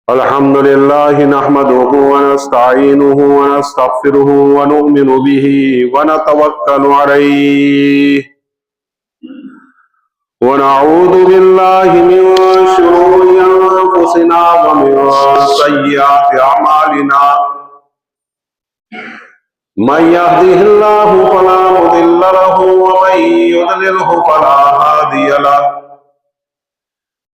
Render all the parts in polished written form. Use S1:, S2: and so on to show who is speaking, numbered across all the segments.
S1: अल्हम्दुलिल्लाह नहमदुहु व नस्तईनुहु व नस्तगफिरुहु व नु'मिनु बिही व नतवक्कलु अलैहि व नऊज़ु बिल्लाहि मिन शुरूरि अंफुसिना व मिन सय्यिआति अमालिना मन यहदिहिल्लाहु फला मुदिल्ल लहु व मन युद्लिलहु फला हादिय लहु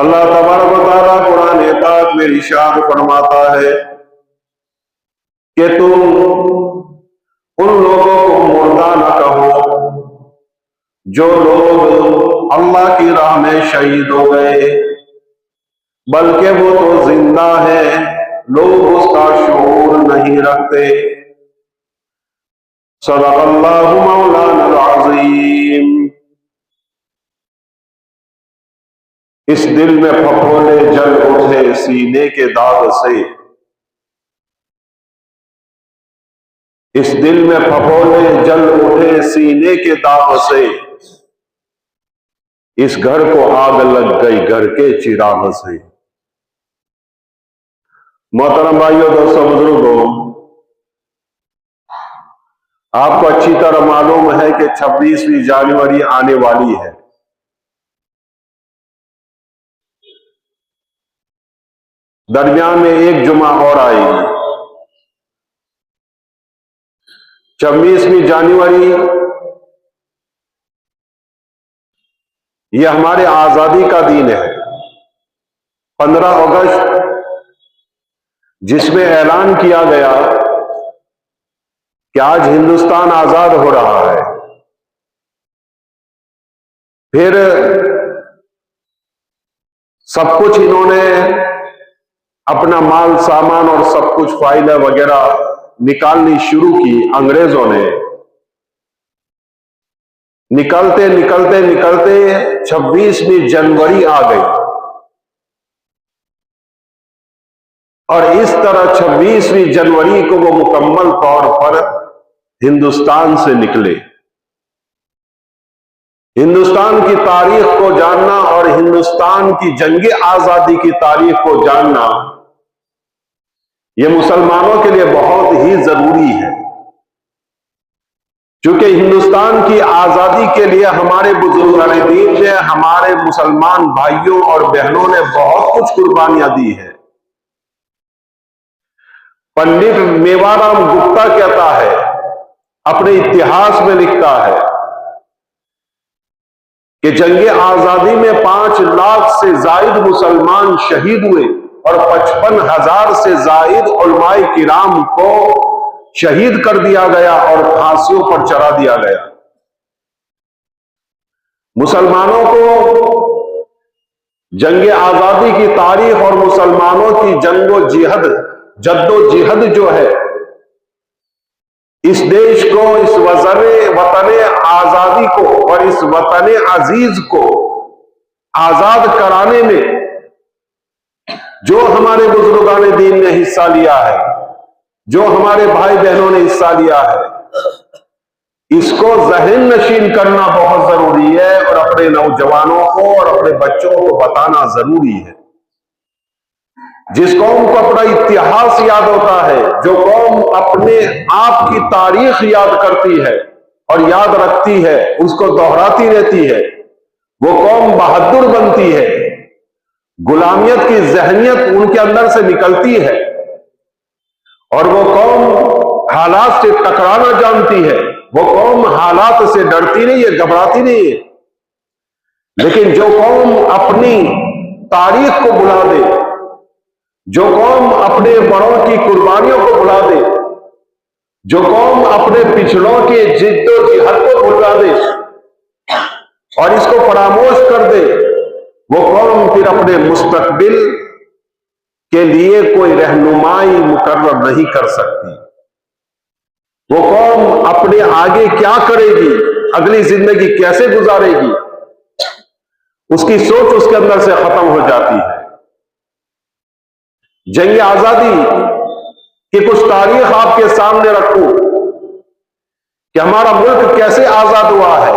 S1: अल्लाह तबारक व तआला कुरान पाक में इरशाद फरमाता है कि तुम उन लोगों को मुर्दा न कहो जो लोग अल्लाह की राह में शहीद हो गए, बल्कि वो तो जिंदा है, लोग उसका शऊर नहीं रखते। सदक़ल्लाहु मौलाना अज़ीम। इस दिल में फफोले जल उठे सीने के दाग से, इस दिल में फफोले जल उठे सीने के दाग से, इस घर को आग लग गई घर के चिराग से। मोहतरम भाइयों, दोस्तों, बुजुर्गों, आपको अच्छी तरह मालूम है कि 26वीं जनवरी आने वाली है। दरमियान में एक जुमा और आएगी। 26वीं जनवरी यह हमारे आजादी का दिन है। 15 अगस्त जिसमें ऐलान किया गया कि आज हिंदुस्तान आजाद हो रहा है। फिर सब कुछ इन्होंने अपना माल सामान और सब कुछ फाइलें वगैरह निकालनी शुरू की अंग्रेजों ने। निकलते निकलते निकलते 26वीं जनवरी आ गई और इस तरह 26वीं जनवरी को वो मुकम्मल तौर पर हिंदुस्तान से निकले। हिंदुस्तान की तारीख को जानना और हिंदुस्तान की जंगे आजादी की तारीख को जानना यह मुसलमानों के लिए बहुत ही जरूरी है, क्योंकि हिंदुस्तान की आजादी के लिए हमारे बुजुर्गान दीन ने, हमारे मुसलमान भाइयों और बहनों ने बहुत कुछ कुर्बानियां दी है। पंडित मेवाराम गुप्ता कहता है, अपने इतिहास में लिखता है कि जंगे आजादी में 5 लाख से जायद मुसलमान शहीद हुए और 55,000 से जायद उलमाए किराम को शहीद कर दिया गया और फांसियों पर चढ़ा दिया गया। मुसलमानों को जंगे आजादी की तारीख और मुसलमानों की जद्दोजिहद जो है, इस देश को, इस वतन आजादी को और इस वतन अजीज को आजाद कराने में जो हमारे बुजुर्गान दीन ने हिस्सा लिया है, जो हमारे भाई बहनों ने हिस्सा लिया है, इसको ज़हन नशीन करना बहुत जरूरी है और अपने नौजवानों को और अपने बच्चों को बताना जरूरी है। जिस कौम को अपना इतिहास याद होता है, जो कौम अपने आप की तारीख याद करती है और याद रखती है, उसको दोहराती रहती है, वो कौम बहादुर बनती है। गुलामियत की जहनियत उनके अंदर से निकलती है और वो कौम हालात से टकराना जानती है। वो कौम हालात से डरती नहीं है, घबराती नहीं है। लेकिन जो कौम अपनी तारीख को भुला दे, जो कौम अपने बड़ों की कुर्बानियों को भुला दे, जो कौम अपने पिछड़ों के जिद्दोजहद को भुला दे और इसको फरामोश कर दे, वो कौम फिर अपने मुस्तकबिल के लिए कोई रहनुमाई मुकर्रर नहीं कर सकती। वो कौम अपने आगे क्या करेगी, अगली जिंदगी कैसे गुजारेगी, उसकी सोच उसके अंदर से खत्म हो जाती है। जंग आजादी की कुछ तारीख आपके सामने रखूं कि हमारा मुल्क कैसे आजाद हुआ है।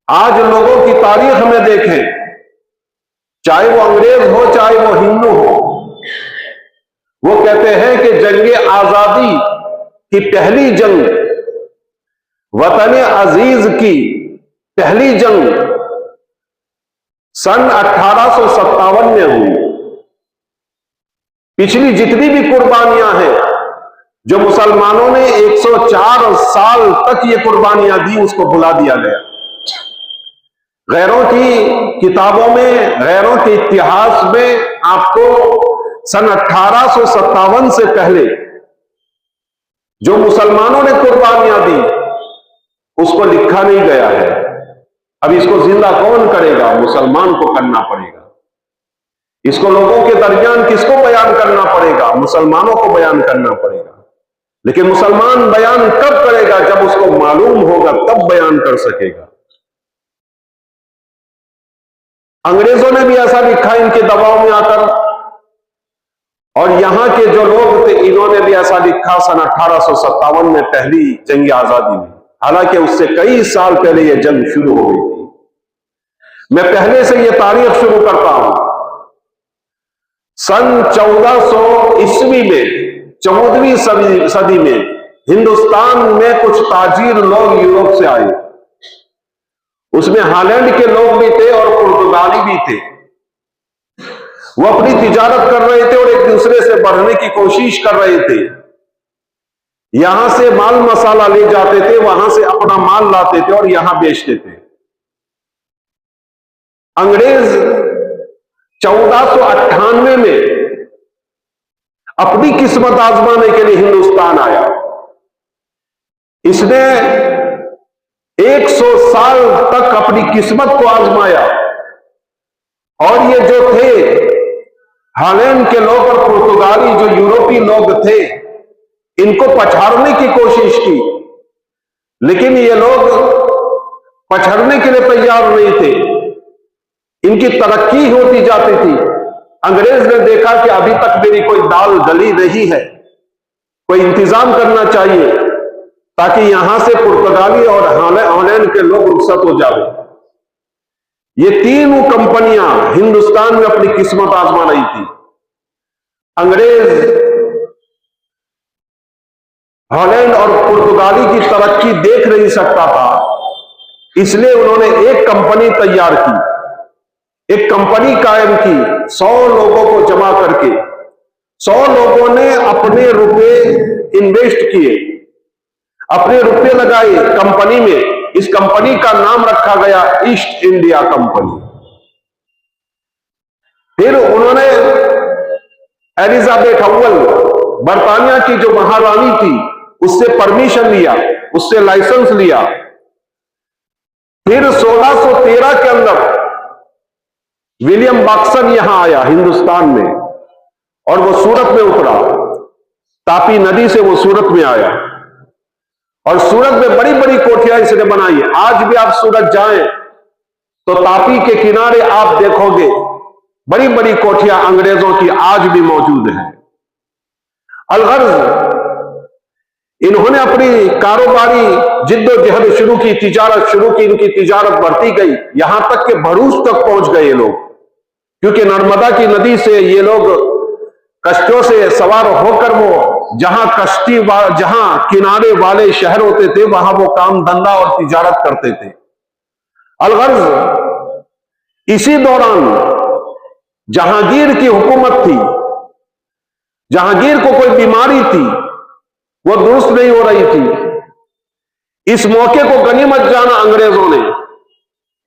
S1: आज लोगों की तारीख में देखें, चाहे वो अंग्रेज हो चाहे वो हिंदू हो, वो कहते हैं कि जंग आजादी की पहली जंग, वतन अजीज की पहली जंग सन 1857 में हुई। पिछली जितनी भी कुर्बानियां हैं जो मुसलमानों ने 104 साल तक ये कुर्बानियां दी, उसको भुला दिया गया। गैरों की किताबों में, गैरों के इतिहास में आपको सन 1857 से पहले जो मुसलमानों ने कुर्बानियां दी उसको लिखा नहीं गया है। अब इसको जिंदा कौन करेगा? मुसलमान को करना पड़ेगा। इसको लोगों के दरमियान किसको बयान करना पड़ेगा? मुसलमानों को बयान करना पड़ेगा। लेकिन मुसलमान बयान कब करेगा? जब उसको मालूम होगा, तब बयान कर सकेगा। अंग्रेजों ने भी ऐसा लिखा इनके दबाव में आकर, और यहां के जो लोग थे इन्होंने भी ऐसा लिखा सन 1857 में पहली जंग आजादी में। हालांकि उससे कई साल पहले यह जंग शुरू हो गई थी। मैं पहले से यह तारीख शुरू करता हूं। सन 1400 ईस्वी में, 14वीं सदी में हिंदुस्तान में कुछ ताजिर लोग यूरोप से आए। उसमें हॉलैंड के लोग भी थे और पुर्तगाली भी थे। वो अपनी तिजारत कर रहे थे और एक दूसरे से बढ़ने की कोशिश कर रहे थे। यहां से माल मसाला ले जाते थे, वहां से अपना माल लाते थे और यहां बेचते थे। अंग्रेज 1498 में अपनी किस्मत आजमाने के लिए हिंदुस्तान आया। इसने 100 साल तक अपनी किस्मत को आजमाया और ये जो थे हॉलैंड के लोग और पुर्तगाली जो यूरोपीय लोग थे, इनको पछाड़ने की कोशिश की, लेकिन ये लोग पछड़ने के लिए तैयार नहीं थे। इनकी तरक्की होती जाती थी। अंग्रेज ने देखा कि अभी तक मेरी कोई दाल गली नहीं है, कोई इंतजाम करना चाहिए ताकि यहां से पुर्तगाली और हॉलैंड के लोग रुखसत हो जाए। ये तीनों कंपनियां हिंदुस्तान में अपनी किस्मत आजमा रही थी। अंग्रेज हॉलैंड और पुर्तगाली की तरक्की देख नहीं सकता था, इसलिए उन्होंने एक कंपनी तैयार की, एक कंपनी कायम की। 100 लोगों को जमा करके 100 लोगों ने अपने रुपए इन्वेस्ट किए, अपने रुपए लगाए कंपनी में। इस कंपनी का नाम रखा गया ईस्ट इंडिया कंपनी। फिर उन्होंने एलिजाबेथ अव्वल, बर्तानिया की जो महारानी थी, उससे परमिशन लिया, उससे लाइसेंस लिया। फिर 1613 के अंदर विलियम बॉक्सन यहां आया हिंदुस्तान में और वो सूरत में उतरा। तापी नदी से वो सूरत में आया और सूरत में बड़ी बड़ी कोठियां इसने बनाई। आज भी आप सूरत जाएं तो तापी के किनारे आप देखोगे बड़ी बड़ी कोठियां अंग्रेजों की आज भी मौजूद हैं। अलगर्ज इन्होंने अपनी कारोबारी जिद्दोजहद शुरू की, तिजारत शुरू की। इनकी तिजारत बढ़ती गई, यहां तक कि भरूच तक पहुंच गए लोग, क्योंकि नर्मदा की नदी से ये लोग कश्तियों से सवार होकर वो जहां किनारे वाले शहर होते थे वहां वो काम धंधा और तिजारत करते थे। अलगर्ज इसी दौरान जहांगीर की हुकूमत थी। जहांगीर को कोई बीमारी थी, वो दुरुस्त नहीं हो रही थी। इस मौके को गनीमत जाना अंग्रेजों ने,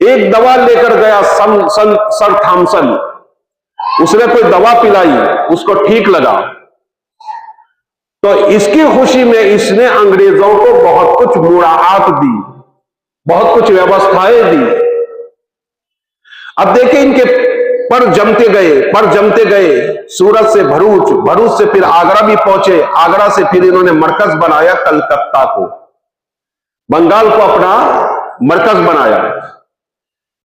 S1: एक दवा लेकर गया सर थॉमसन। उसने कोई दवा पिलाई, उसको ठीक लगा, तो इसकी खुशी में इसने अंग्रेजों को बहुत कुछ मुराआत दी, बहुत कुछ व्यवस्थाएं दी। अब देखिए इनके पर जमते गए, सूरत से भरूच, भरूच से फिर आगरा भी पहुंचे, आगरा से फिर इन्होंने मरकज बनाया कलकत्ता को, बंगाल को अपना मरकज बनाया।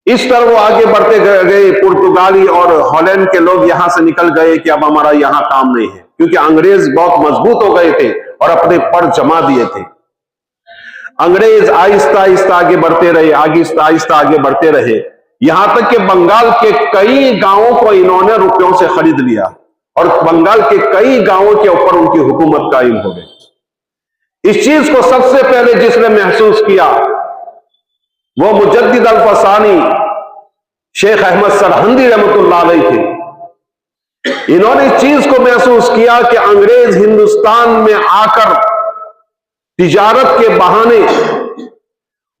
S1: इस तरह वो आगे बढ़ते गए, पुर्तगाली और हॉलैंड के लोग यहां से निकल गए कि अब हमारा यहां काम नहीं है, क्योंकि अंग्रेज बहुत मजबूत हो गए थे और अपने पर जमा दिए थे। अंग्रेज आहिस्ता आहिस्ता आगे बढ़ते रहे, आहिस्ता आहिस्ता आगे बढ़ते रहे, यहां तक कि बंगाल के कई गांवों को इन्होंने रुपयों से खरीद लिया और बंगाल के कई गांवों के ऊपर उनकी हुकूमत कायम हो गई। इस चीज को सबसे पहले जिसने महसूस किया वो मुजद्दिद अल-फसानी शेख अहमद सरहंदी रहमतुल्लाह अलैह थे। इन्होंने इस चीज को महसूस किया कि अंग्रेज हिंदुस्तान में आकर तिजारत के बहाने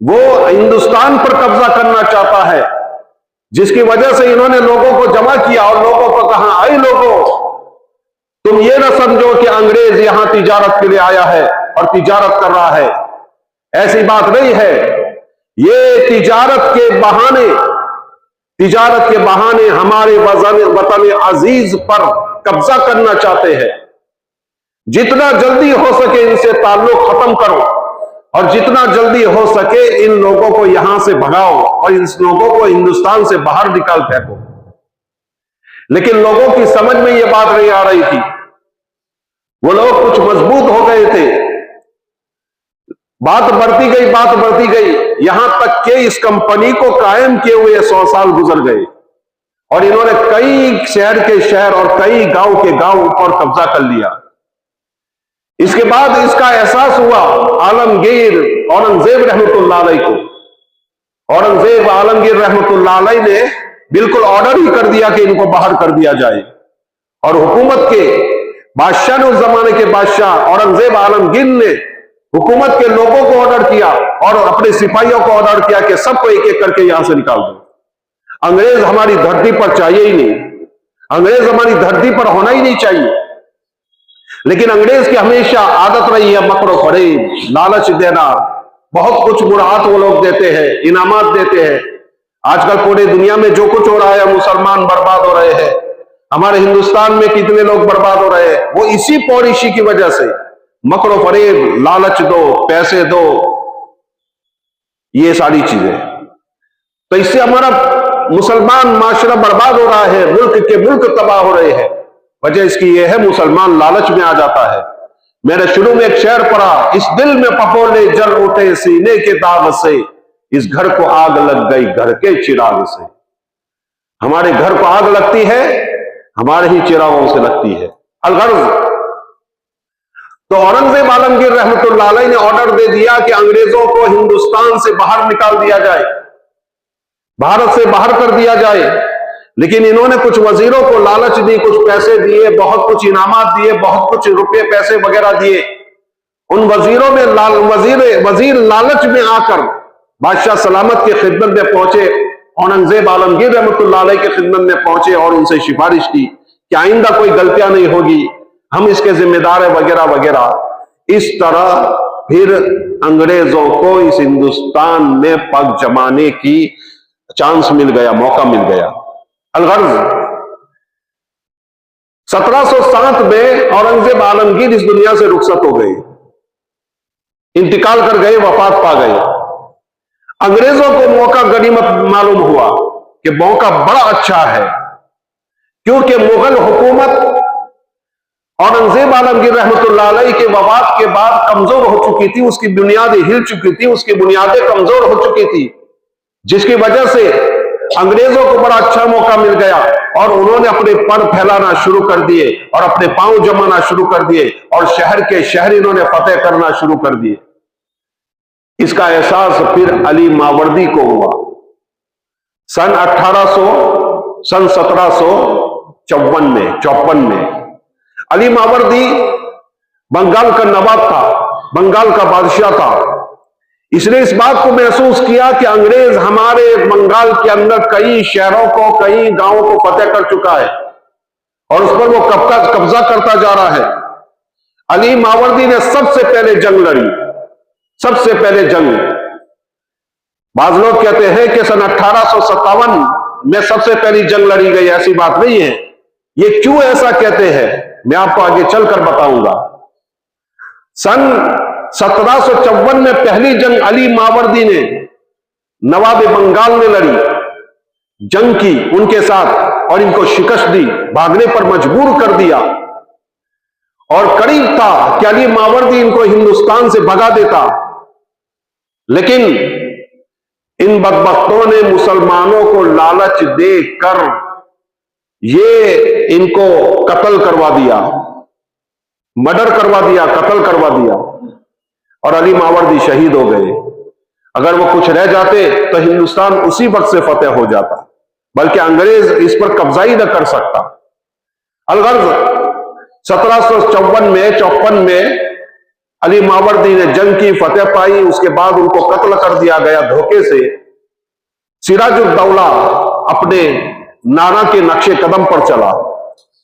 S1: वो हिंदुस्तान पर कब्जा करना चाहता है, जिसकी वजह से इन्होंने लोगों को जमा किया और लोगों को कहा, आई लोगों, तुम ये ना समझो कि अंग्रेज यहां तिजारत के लिए आया है और तिजारत कर रहा है, ऐसी बात नहीं है। ये तिजारत के बहाने हमारे वतन अजीज पर कब्जा करना चाहते हैं। जितना जल्दी हो सके इनसे ताल्लुक खत्म करो और जितना जल्दी हो सके इन लोगों को यहां से भगाओ और इन लोगों को हिंदुस्तान से बाहर निकाल फेंको। लेकिन लोगों की समझ में यह बात नहीं आ रही थी। वो लोग कुछ मजबूत हो गए थे। बात बढ़ती गई, यहां तक कि इस कंपनी को कायम किए हुए 100 साल गुजर गए और इन्होंने कई शहर के शहर और कई गांव के गांव पर कब्जा कर लिया। इसके बाद इसका एहसास हुआ आलमगीर औरंगजेब रहमतुल्लाह अलैह को। औरंगजेब आलमगीर रहमतुल्लाह अलैह ने बिल्कुल ऑर्डर ही कर दिया कि इनको बाहर कर दिया जाए और हुकूमत के बादशाह ने, उस जमाने के बादशाह औरंगजेब आलमगीर ने हुकूमत के लोगों को ऑर्डर किया और अपने सिपाहियों को ऑर्डर किया कि सबको एक एक करके यहां से निकाल दो। अंग्रेज हमारी धरती पर चाहिए ही नहीं, अंग्रेज हमारी धरती पर होना ही नहीं चाहिए। लेकिन अंग्रेज की हमेशा आदत रही है मकरो फरेब, लालच देना, बहुत कुछ मुराहत वो लोग देते हैं, इनामात देते हैं। आजकल पूरी दुनिया में जो कुछ हो रहा है, मुसलमान बर्बाद हो रहे हैं, हमारे हिंदुस्तान में कितने लोग बर्बाद हो रहे हैं, वो इसी पॉलिसी की वजह से, मकरो फरेब, लालच दो, पैसे दो, ये सारी चीजें। तो इससे हमारा मुसलमान माशरा बर्बाद हो रहा है, मुल्क के मुल्क तबाह हो रहे हैं। वजह इसकी यह है मुसलमान लालच में आ जाता है। मैंने शुरू में एक शेर पढ़ा, इस दिल में पपोले जल उठे सीने के दाग से, इस घर को आग लग गई घर के चिराग से। हमारे घर को आग लगती है, हमारे ही चिरागों से लगती है। अलगर्ज तो औरंगजेब आलमगीर रहमतुल्लाह अलैह ने ऑर्डर दे दिया कि अंग्रेजों को हिंदुस्तान से बाहर निकाल दिया जाए, भारत से बाहर कर दिया जाए। लेकिन इन्होंने कुछ वजीरों को लालच दी, कुछ पैसे दिए, बहुत कुछ इनामात दिए, बहुत कुछ रुपए पैसे वगैरह दिए। उन वजीरों में वजीर लालच में आकर बादशाह सलामत की खिदमत में पहुंचे, औरंगजेब आलमगीर रहमतुल्लाह अलैह की खिदमत में पहुंचे और उनसे सिफारिश की कि आइंदा कोई गलतियां नहीं होगी, हम इसके जिम्मेदार है वगैरह वगैरह। इस तरह फिर अंग्रेजों को इस हिंदुस्तान में पग जमाने की चांस मिल गया, मौका मिल गया। अलगर्ज 1707 में औरंगजेब आलमगीर इस दुनिया से रुखसत हो गए, इंतकाल कर गए, वफात पा गए। अंग्रेजों को मौका गनीमत मालूम हुआ कि मौका बड़ा अच्छा है, क्योंकि मुगल हुकूमत औरंगजेब आलमगीर रहमतुल्लाह अलैह के वफात के बाद कमजोर हो चुकी थी, उसकी बुनियादें हिल चुकी थी, उसकी बुनियादें कमजोर हो चुकी थी, जिसकी वजह से अंग्रेजों को बड़ा अच्छा मौका मिल गया और उन्होंने अपने पर फैलाना शुरू कर दिए और अपने पांव जमाना शुरू कर दिए और शहर के शहर इन्होंने फतेह करना शुरू कर दिए। इसका एहसास फिर अली मावर्दी को हुआ सन 1754 में। अली मावर्दी बंगाल का नवाब था, बंगाल का बादशाह था। इसने इस बात को महसूस किया कि अंग्रेज हमारे बंगाल के अंदर कई शहरों को, कई गांवों को फतेह कर चुका है, और उस पर वो कब्जा करता जा रहा है। अली मावर्दी ने सबसे पहले जंग लड़ी, सबसे पहले जंग। बाज लोग कहते हैं कि सन 1857 में सबसे पहली जंग लड़ी गई, ऐसी बात नहीं है। ये क्यों ऐसा कहते हैं मैं आपको आगे चलकर बताऊंगा। सन 1754 में पहली जंग अली मावर्दी ने नवाब बंगाल ने लड़ी, जंग की उनके साथ और इनको शिकस्त दी, भागने पर मजबूर कर दिया। और करीब था कि अली मावर्दी इनको हिंदुस्तान से भगा देता, लेकिन इन बदबख्तों ने मुसलमानों को लालच देकर ये इनको कत्ल करवा दिया, मर्डर करवा दिया, कत्ल करवा दिया और अली मावर्दी शहीद हो गए। अगर वो कुछ रह जाते तो हिंदुस्तान उसी वक्त से फतेह हो जाता, बल्कि अंग्रेज इस पर कब्जा ही न कर सकता। अलगर्ज 1754 में अली मावर्दी ने जंग की, फतेह पाई। उसके बाद उनको कत्ल कर दिया गया धोखे से। सिराजुद्दौला अपने नाना के नक्शे कदम पर चला।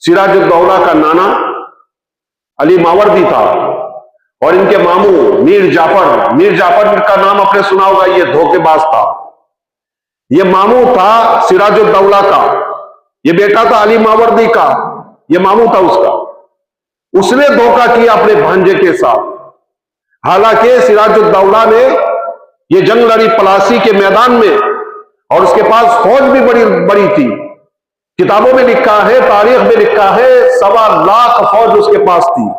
S1: सिराजुद्दौला का नाना अली मावर्दी था और इनके मामू मीर जाफर का नाम आपने सुना होगा, ये धोखेबाज था। ये मामू था सिराजुद्दौला का, ये बेटा था अली मावर्दी का, ये मामू था उसका। उसने धोखा किया अपने भांजे के साथ। हालांकि सिराजुद्दौला ने ये जंग लड़ी पलासी के मैदान में और उसके पास फौज भी बड़ी बड़ी थी। किताबों में लिखा है, तारीख में लिखा है 1.25 लाख फौज उसके पास थी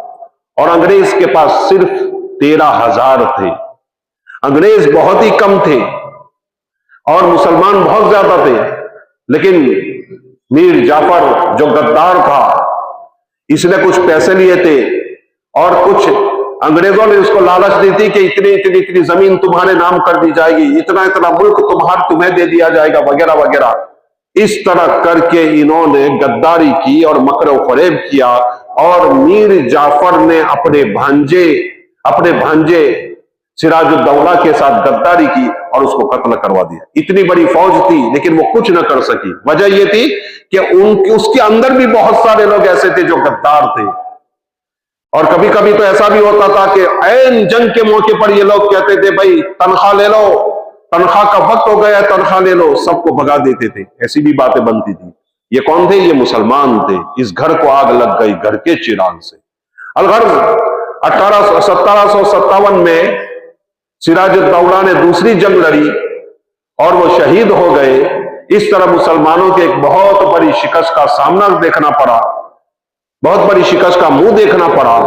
S1: और अंग्रेज के पास सिर्फ 13,000 थे। अंग्रेज बहुत ही कम थे और मुसलमान बहुत ज्यादा थे। लेकिन मीर जाफर जो गद्दार था, इसने कुछ पैसे लिए थे और कुछ अंग्रेजों ने उसको लालच दी थी कि इतनी जमीन तुम्हारे नाम कर दी जाएगी, इतना मुल्क तुम्हें दे दिया जाएगा, वगैरह वगैरह। इस तरह करके इन्होंने गद्दारी की और मकर फरेब किया और मीर जाफर ने अपने भांजे सिराजुद्दौला के साथ गद्दारी की और उसको कत्ल करवा दिया। इतनी बड़ी फौज थी लेकिन वो कुछ न कर सकी। वजह यह थी कि उसके अंदर भी बहुत सारे लोग ऐसे थे जो गद्दार थे। और कभी कभी तो ऐसा भी होता था कि ऐन जंग के मौके पर ये लोग कहते थे भाई तनख्वाह ले लो, तनख्वाह का वक्त हो गया, तनख्वाह ले लो, सबको भगा देते थे। ऐसी भी बातें बनती थी। ये कौन थे? ये मुसलमान थे। इस घर को आग लग गई घर के चिराग से। अलगर्ज 1757 में सिराजुद्दौला ने दूसरी जंग लड़ी और वो शहीद हो गए। इस तरह मुसलमानों के एक बहुत बड़ी शिकस्त का सामना देखना पड़ा, बहुत बड़ी शिकस्त का मुंह देखना पड़ा।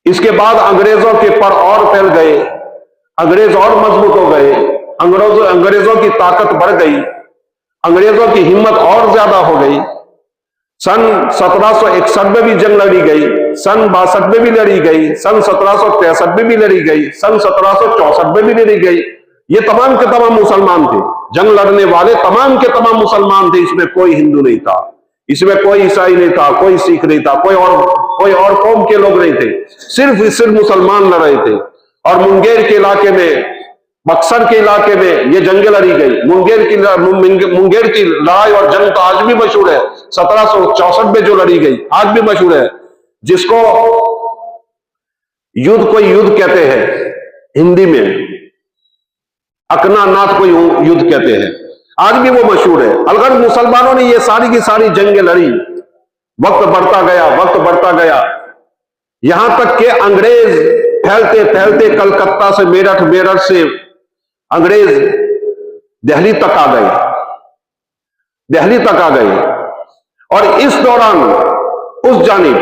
S1: इसके बाद अंग्रेजों के पर और फैल गए, अंग्रेज और मजबूत हो गए, अंग्रेजों की ताकत बढ़ गई, अंग्रेजों की हिम्मत और ज्यादा हो गई। सन 1761 में भी जंग लड़ी गई, सन 62 में भी लड़ी गई, सन 1763 में भी लड़ी गई, सन 1764 में भी लड़ी गई। ये तमाम के तमाम मुसलमान थे, जंग लड़ने वाले तमाम के तमाम मुसलमान थे। इसमें कोई हिंदू नहीं था, इसमें कोई ईसाई नहीं था, कोई सिख नहीं था, कोई और कौम के लोग नहीं थे। सिर्फ मुसलमान लड़ रहे थे। और मुंगेर के इलाके में, बक्सर के इलाके में ये जंगें लड़ी गई। मुंगेर की लड़ाई और जंग तो आज भी मशहूर है। 1764 में जो लड़ी गई आज भी मशहूर है, जिसको कोई युद्ध कहते हैं, हिंदी में अकनानाथ को युद्ध कहते हैं, आज भी वो मशहूर है। अलगर मुसलमानों ने ये सारी की सारी जंगें लड़ी। वक्त बढ़ता गया, यहां तक कि अंग्रेज फैलते फैलते कलकत्ता से मेरठ से अंग्रेज दिल्ली तक आ गए। और इस दौरान उस जानिब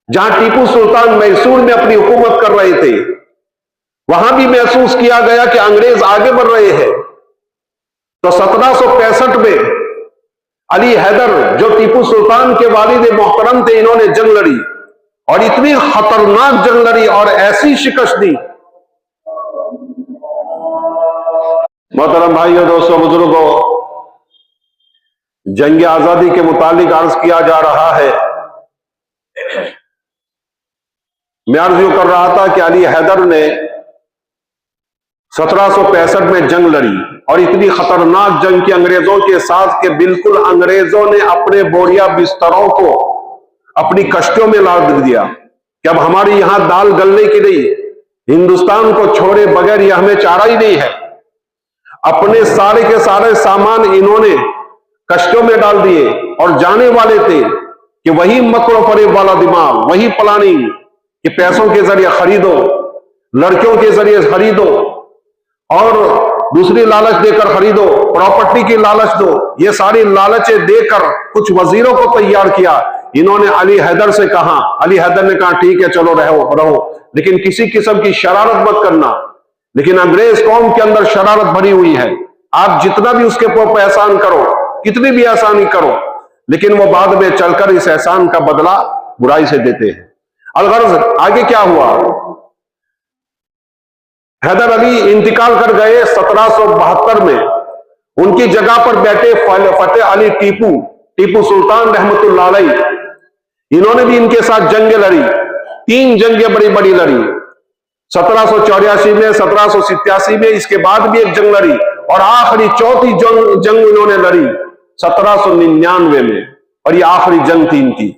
S1: जहां टीपू सुल्तान मैसूर में अपनी हुकूमत कर रहे थे, वहां भी महसूस किया गया कि अंग्रेज आगे बढ़ रहे हैं। तो 1765 में अली हैदर जो टीपू सुल्तान के वालिद मोहतरम थे, इन्होंने जंग लड़ी और इतनी खतरनाक जंग लड़ी और ऐसी शिकस्त दी। मोहतरम भाइयों, दोस्तों, बुजुर्गों, जंग आजादी के मुतालिक अर्ज किया जा रहा है। मैं अर्ज यूं कर रहा था कि अली हैदर ने 1765 में जंग लड़ी और इतनी खतरनाक जंग की अंग्रेजों के साथ कि बिल्कुल अंग्रेजों ने अपने बोरिया बिस्तरों को अपनी कश्तियों में लाद दिया कि अब हमारी यहां दाल गलने की नहीं, हिंदुस्तान को छोड़े बगैर यह हमें चारा ही नहीं है। अपने सारे के सारे सामान इन्होंने कश्तियों में डाल दिए और जाने वाले थे कि वही मकरो फरेब वाला दिमाग, वही प्लानिंग कि पैसों के जरिए खरीदो, लड़कियों के जरिए खरीदो और दूसरी लालच देकर खरीदो, प्रॉपर्टी की लालच दो, ये सारी लालचें देकर कुछ वजीरों को तैयार किया। इन्होंने अली हैदर से कहा, अली हैदर ने कहा ठीक है चलो रहो, लेकिन किसी किस्म की शरारत मत करना। लेकिन अंग्रेज कौम के अंदर शरारत भरी हुई है, आप जितना भी उसके ऊपर एहसान करो, कितनी भी आसानी करो, लेकिन वो बाद में चलकर इस एहसान का बदला बुराई से देते हैं। अलगर्ज आगे क्या हुआ, हैदर अली इंतकाल कर गए 1772 में। उनकी जगह पर बैठे फतेह अली टीपू सुल्तान रहमतुल्लाह अलैह, इन्होंने भी इनके साथ जंगें लड़ी, 3 जंगें बड़ी बड़ी लड़ी, 1784 में, 1787 में, इसके बाद भी एक जंग लड़ी और आखिरी चौथी जंग इन्होंने लड़ी 1799 में, और ये आखिरी जंग थी इनकी।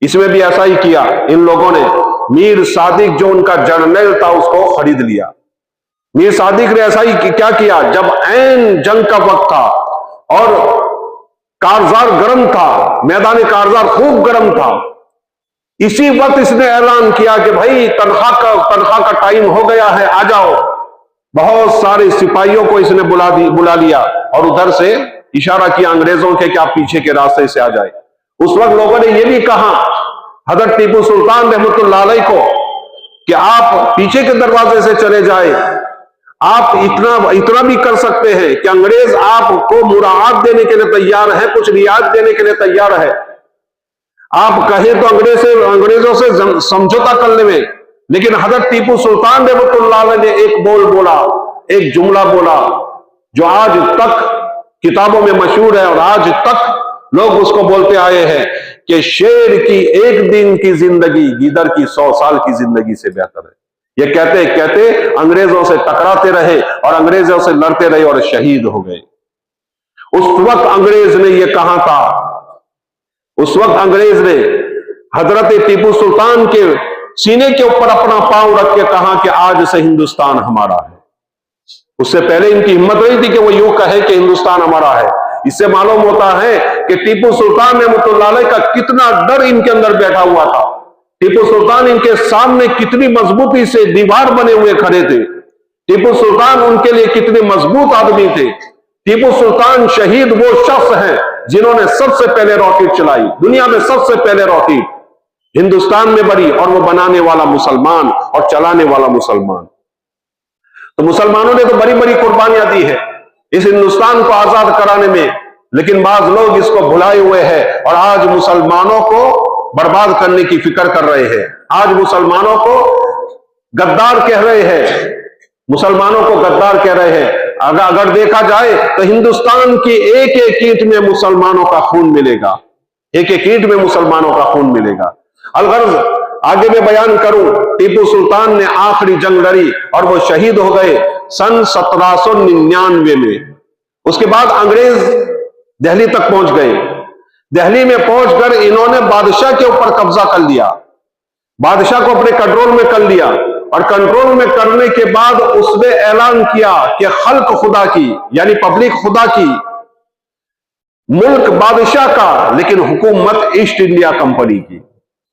S1: इसमें भी ऐसा ही किया इन लोगों ने। मीर सादिक जो उनका जर्नल था उसको खरीद लिया। मीर सादिक ने ऐसा ही क्या किया, जब ऐन जंग का वक्त था और कारजार गर्म था, मैदान कारजार खूब गर्म था, इसी वक्त इसने ऐलान किया कि भाई तनख्वाह का टाइम हो गया है, आ जाओ। बहुत सारे सिपाहियों को इसने बुला लिया और उधर से इशारा किया अंग्रेजों के कि आप पीछे के रास्ते से आ जाए। उस वक्त लोगों ने यह भी कहा हजरत टीपू सुल्तान रहमतुल्लाह अलैह को कि आप पीछे के दरवाजे से चले जाए। आप इतना भी कर सकते हैं कि अंग्रेज आपको मुराद देने के लिए तैयार है, कुछ रियायत देने के लिए तैयार है। आप कहें तो अंग्रेजों से समझौता कर लेंगे। लेकिन हजरत टीपू सुल्तान रहमतुल्लाह अलैह ने एक बोला, एक जुमला बोला जो आज तक किताबों में मशहूर है और आज तक लोग उसको बोलते आए हैं कि शेर की एक दिन की जिंदगी गीदड़ की 100 साल की जिंदगी से बेहतर है। ये कहते अंग्रेजों से टकराते रहे और अंग्रेजों से लड़ते रहे और शहीद हो गए। उस वक्त अंग्रेज ने यह कहा था, उस वक्त अंग्रेज ने हजरत टीपू सुल्तान के सीने के ऊपर अपना पांव रख के कहा कि आज से हिंदुस्तान हमारा है। उससे पहले इनकी हिम्मत नहीं थी कि वो यूं कहे कि हिंदुस्तान हमारा है। इससे मालूम होता है कि टीपू सुल्तान रहमतुल्लाह अलैह का कितना डर इनके अंदर बैठा हुआ था। टीपू सुल्तान इनके सामने कितनी मजबूती से दीवार बने हुए खड़े थे। टीपू सुल्तान उनके लिए कितने मजबूत आदमी थे। टीपू सुल्तान शहीद वो शख्स हैं जिन्होंने सबसे पहले रॉकेट चलाई, दुनिया में सबसे पहले रॉकेट हिंदुस्तान में बनी, और वो बनाने वाला मुसलमान और चलाने वाला मुसलमान। तो मुसलमानों ने तो बड़ी बड़ी कुर्बानियां दी है इस हिंदुस्तान को आजाद कराने में, लेकिन बाज लोग इसको भुलाए हुए हैं और आज मुसलमानों को बर्बाद करने की फिक्र कर रहे हैं। आज मुसलमानों को गद्दार कह रहे हैं, मुसलमानों को गद्दार कह रहे हैं। अगर देखा जाए तो हिंदुस्तान की एक एक ईंट में मुसलमानों का खून मिलेगा, एक एक ईंट में मुसलमानों का खून मिलेगा। अलगर्ज आगे मैं बयान करूं, टीपू सुल्तान ने आखिरी जंग लड़ी और वो शहीद हो गए सन 1799 में। उसके बाद अंग्रेज दिल्ली तक पहुंच गए। दिल्ली में पहुंचकर इन्होंने बादशाह के ऊपर कब्जा कर लिया, बादशाह को अपने कंट्रोल में कर लिया, और कंट्रोल में करने के बाद उसने ऐलान किया कि खल्क खुदा की, यानी पब्लिक खुदा की, मुल्क बादशाह का, लेकिन हुकूमत ईस्ट इंडिया कंपनी की,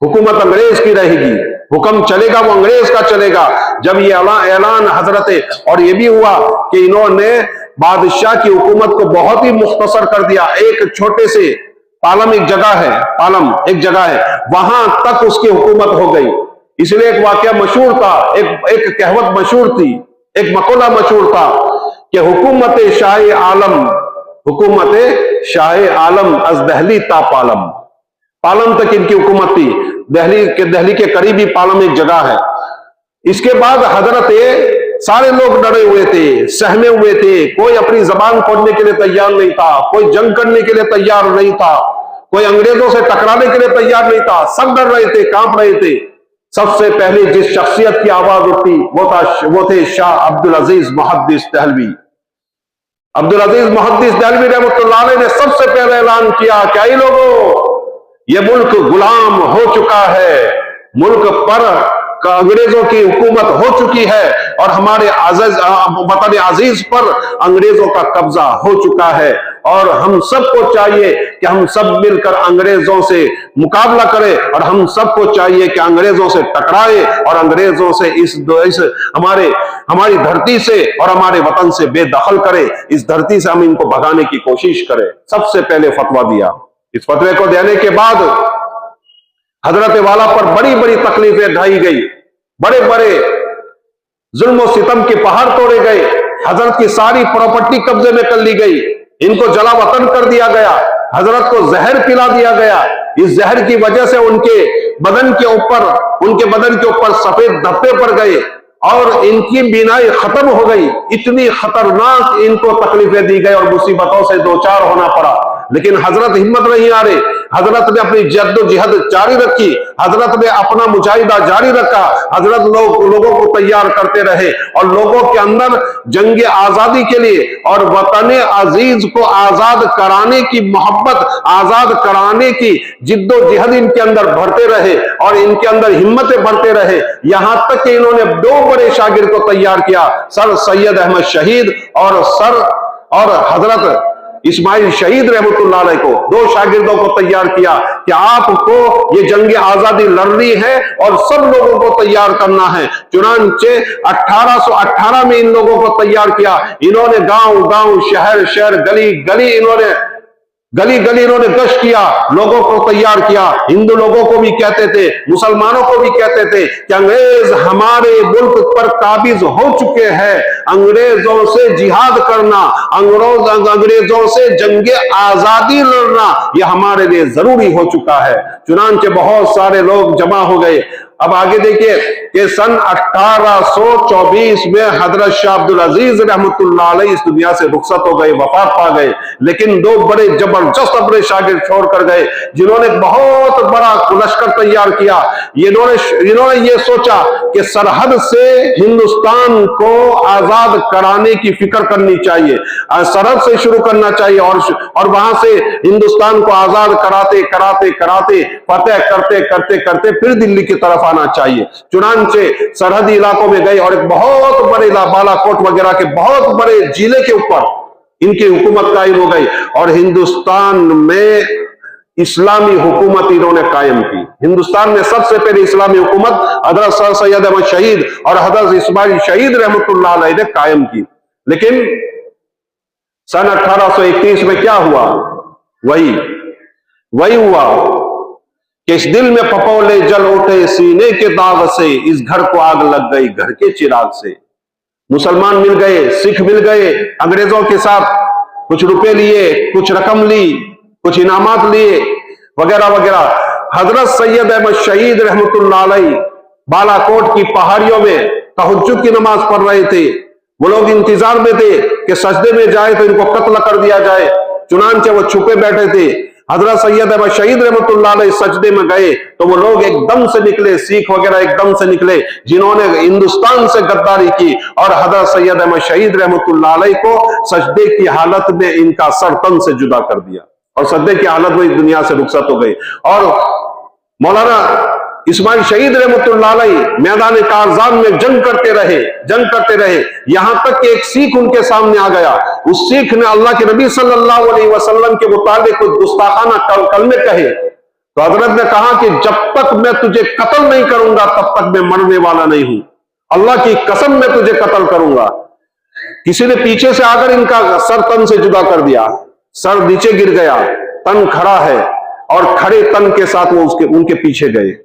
S1: हुकूमत अंग्रेज की रहेगी, हुक्म चलेगा वो अंग्रेज का चलेगा। जब ये ऐलान हजरत, और ये भी हुआ कि इन्होंने बादशाह की हुकूमत को बहुत ही मुख्तसर कर दिया। एक छोटे से पालम एक जगह है, पालम एक जगह है, वहां तक उसकी हुकूमत हो गई। इसलिए एक वाकया मशहूर था, एक कहवत मशहूर थी, एक मकौला मशहूर था कि हुकूमत शाह आलम अज दहली ता पालम। पालम तक इनकी हुकूमत थी। दिल्ली के करीब ही पालम एक जगह है। इसके बाद हजरत सारे लोग डरे हुए थे, सहमे हुए थे, कोई अपनी जबान खोलने के लिए तैयार नहीं था, कोई जंग करने के लिए तैयार नहीं था, कोई अंग्रेजों से टकराने के लिए तैयार नहीं था। सब डर रहे थे, कांप रहे थे। सबसे पहले जिस शख्सियत की आवाज उठी वो थे शाह अब्दुल अजीज मुहद्दिस दहलवी। अब्दुल अजीज मुहद्दिस दहलवी रहमतुल्लाह अलैह ने सबसे पहले ऐलान किया कि आई लोगों, ये मुल्क गुलाम हो चुका है, मुल्क पर अंग्रेजों की हुकूमत हो चुकी है और हमारे वतन अजीज पर अंग्रेजों का कब्जा हो चुका है और हम सबको चाहिए कि हम सब मिलकर अंग्रेजों से मुकाबला करें और हम सबको चाहिए कि अंग्रेजों से टकराए और अंग्रेजों से इस हमारी धरती से और हमारे वतन से बेदखल करें, इस धरती से हम इनको भगाने की कोशिश करें। सबसे पहले फतवा दिया। इस फतवे को देने के बाद हजरत वाला पर बड़ी बड़ी तकलीफें ढाई गई, बड़े बड़े जुल्म और सितम के पहाड़ तोड़े गए, हजरत की सारी प्रॉपर्टी कब्जे में कर ली गई, इनको जला वतन कर दिया गया, हजरत को जहर पिला दिया गया। इस जहर की वजह से उनके बदन के ऊपर सफेद धब्बे पड़ गए और इनकी बीनाई खत्म हो गई। इतनी खतरनाक इनको तकलीफें दी गई और मुसीबतों से दो चार होना पड़ा, लेकिन हजरत हिम्मत नहीं हारे। हजरत ने अपनी जद्दोजहद जारी रखी, हजरत ने अपना मुजाहिदा जारी रखा, हजरत लोगों को तैयार करते रहे और लोगों के अंदर जंग आजादी के लिए और वतन अजीज को आजाद कराने की मोहब्बत, आजाद कराने की जिद्दोजहद इनके अंदर भरते रहे और इनके अंदर हिम्मतें बढ़ते रहे। यहां तक कि इन्होंने दो बड़े शागिर्द को तैयार किया, सर सैयद अहमद शहीद और हजरत इस्माइल शहीद रहमतुल्लाह अलैह को, दो शागिर्दों को तैयार किया कि आपको ये जंग आजादी लड़नी है और सब लोगों को तैयार करना है। चुनांचे 1818 में इन लोगों को तैयार किया। इन्होंने गांव गांव, शहर शहर, गली गली इन्होंने गश्त किया, लोगों को तैयार किया। हिंदू लोगों को भी कहते थे, मुसलमानों को भी कहते थे कि अंग्रेज हमारे मुल्क पर काबिज हो चुके हैं, अंग्रेजों से जिहाद करना, अंग्रेजों से जंग आजादी लड़ना ये हमारे लिए जरूरी हो चुका है। चुनांचे बहुत सारे लोग जमा हो गए। अब आगे देखिए कि सन 1824 में हजरत शाह अब्दुल अजीज रहमतुल्लाह अलैह इस दुनिया से रुखसत हो गए, वफात पा गए, लेकिन दो बड़े जबरदस्त अपने शागिर्द छोड़ कर गए जिन्होंने बहुत बड़ा लश्कर तैयार किया। इन्होंने ये सोचा कि सरहद से हिंदुस्तान को आजाद कराने की फिक्र करनी चाहिए, सरहद से शुरू करना चाहिए और वहां से हिंदुस्तान को आजाद कराते कराते कराते फतेह करते करते करते फिर दिल्ली की तरफ आना चाहिए। चुनांचे सरहदी इलाकों में गए और एक बहुत बड़े बालाकोट वगैरह के बहुत बड़े जिले के ऊपर इनकी हुकूमत कायम हो गई और हिंदुस्तान में इस्लामी हुकूमत इन्होंने कायम की। हिंदुस्तान में सबसे पहले इस्लामी हुकूमत हजरत सर सैयद अहमद शहीद और हजरत इस्माइल शहीद रहमतुल्लाह अलैह ने कायम की। लेकिन सन 1831 में क्या हुआ? वही हुआ कि इस दिल में पपौले जल उठे सीने के दाग से, इस घर को आग लग गई घर के चिराग से। मुसलमान मिल गए, सिख मिल गए, अंग्रेजों के साथ कुछ रुपए लिए, कुछ रकम ली, कुछ इनामात लिए वगैरह वगैरह। हजरत सैयद अहमद शहीद रहमतुल्लाह अलैह बालाकोट की पहाड़ियों में तहज्जुद की नमाज पढ़ रहे थे। वो लोग इंतजार में थे कि सजदे में जाए तो इनको कत्ल कर दिया जाए, चुनांचे वो छुपे बैठे थे। हजरत सैयद अहमद शहीद रहमतुल्लाह अलैह सजदे में गए तो वो लोग एकदम से निकले, सिख वगैरह एकदम से निकले जिन्होंने हिंदुस्तान से गद्दारी की और हजरत सैयद अहमद शहीद रहमतुल्लाह अलैह को सजदे की हालत में इनका सर तन से जुदा कर दिया और सजदे की हालत में दुनिया से रुखसत हो गई। और मौलाना इस्माइल शहीद रहमतुल्लाह अलैह मैदान कारजान में जंग करते रहे यहां तक कि एक सिख उनके सामने आ गया। उस सिख ने अल्लाह के नबी सल्लल्लाहु अलैहि वसल्लम के मुताबिक कुछ गुस्ताखाना कलमे कहे तो हजरत ने कहा कि जब तक मैं तुझे कत्ल नहीं करूंगा तब तक मैं मरने वाला नहीं हूं, अल्लाह की कसम मैं तुझे कत्ल करूंगा। किसी ने पीछे से आकर इनका सर तन से जुदा कर दिया, सर नीचे गिर गया, तन खड़ा है और खड़े तन के साथ वो उनके पीछे गए,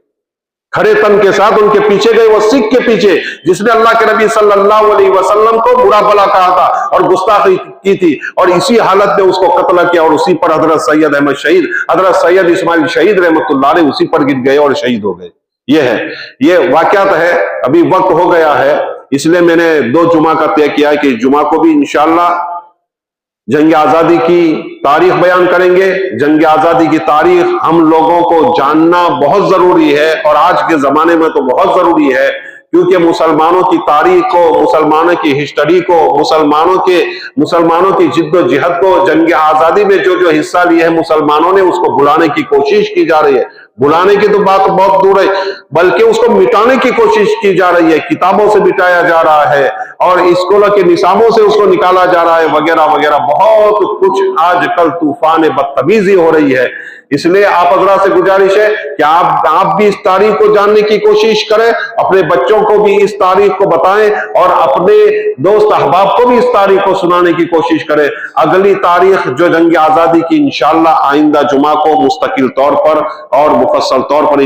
S1: खड़े तन के साथ उनके पीछे गए, वो सिख के पीछे जिसने अल्लाह के नबी सल्लल्लाहु अलैहि वसल्लम को बुरा भला कहा था और गुस्ताखी की थी और इसी हालत में उसको कत्ल किया और उसी पर हजरत सैयद अहमद शहीद, हजरत सैयद इस्माइल शहीद रहमतुल्लाह अलैह उसी पर गिर गए और शहीद हो गए। ये वाकयात है। अभी वक्त हो गया है, इसलिए मैंने 2 जुमा का तय किया है कि जुमा को भी इंशाअल्लाह जंग आजादी की तारीख बयान करेंगे। जंग आजादी की तारीख हम लोगों को जानना बहुत जरूरी है और आज के जमाने में तो बहुत जरूरी है, क्योंकि मुसलमानों की तारीख को, मुसलमानों की हिस्ट्री को, मुसलमानों की जिद्दोजहद को, जंग आजादी में जो जो हिस्सा लिए है मुसलमानों ने, उसको भुलाने की कोशिश की जा रही है। भुलाने की तो बात बहुत दूर है, बल्कि उसको मिटाने की कोशिश की जा रही है। किताबों से मिटाया जा रहा है और स्कूलों के निसाबों से उसको निकाला जा रहा है, वगैरह वगैरह। बहुत कुछ आजकल तूफान बदतमीजी हो रही है। इसलिए आप हजरात से गुजारिश है कि आप भी इस तारीख को जानने की कोशिश करें, अपने बच्चों को भी इस तारीख को बताएं और अपने दोस्त अहबाब को भी इस तारीख को सुनाने की कोशिश करें। अगली तारीख जो जंग आजादी की इंशाअल्लाह आइंदा जुमा को मुस्तकिल तौर पर और मुफस्सल तौर पर